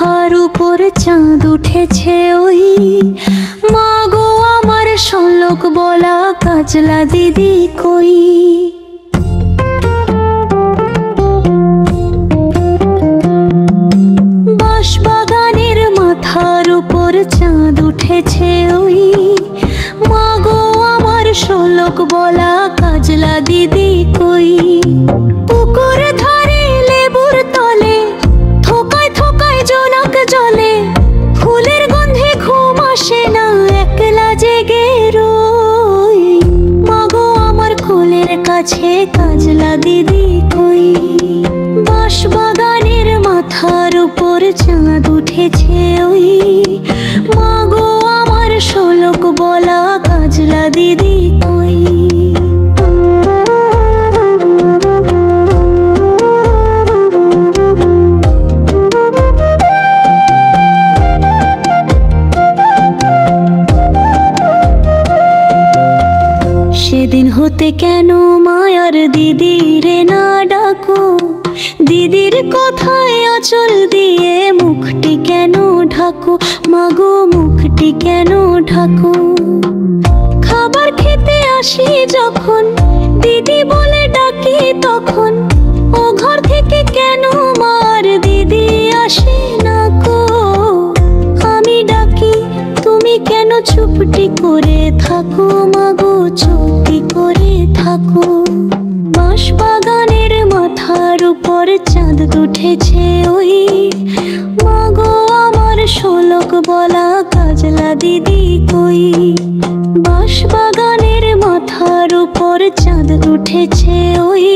মাথার উপর চাঁদ উঠেছে ওই, মা গো আমার শোলক বলা কাজলা দিদি কই। বাঁশবাগানের মাথার উপর চাঁদ উঠেছে ওই, মা গো আমার শোলক বলা কাজলা দিদি কই। পুকুর ধারে লেবুর তলে থোকায় থোকায় জোনাক জলে, ফুলের গন্ধে ঘুম আসে না একলা জেগে রই। মা গো আমার কোলের কাছে কাজলা দিদি কই। বাঁশবাগানের মাথার উপর চাঁদ উঠেছে ওই, মা গো আমার শোলক বলা কাজলা দিদি কই। সেদিন হতে কেন মায়ার দিদি রে না ডাকো, দিদির কথায় আঁচল দিয়ে মুখটি কেন ঢাকো, মাগো মুখটি কেন ঢাকো। খাবার খেতে আসি যখন দিদি বলে ডাকি তখন, ও ঘর থেকে কেন মার দিদি আসে না গো। আমি ডাকি তুমি কেন চুপটি করে থাকো, মাগো চুপটি করে থাকো। বাঁশবাগানের মাথার উপর চাঁদ উঠেছে ওই, মা গো আমার শোলক বলা কাজলা দিদি কই। বাঁশবাগানের মাথার উপর চাঁদ উঠেছে ওই,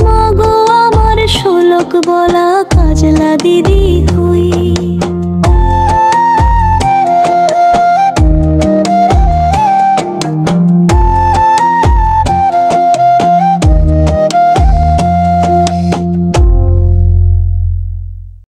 মা গো আমার শোলক বলা কাজলা দিদি কই।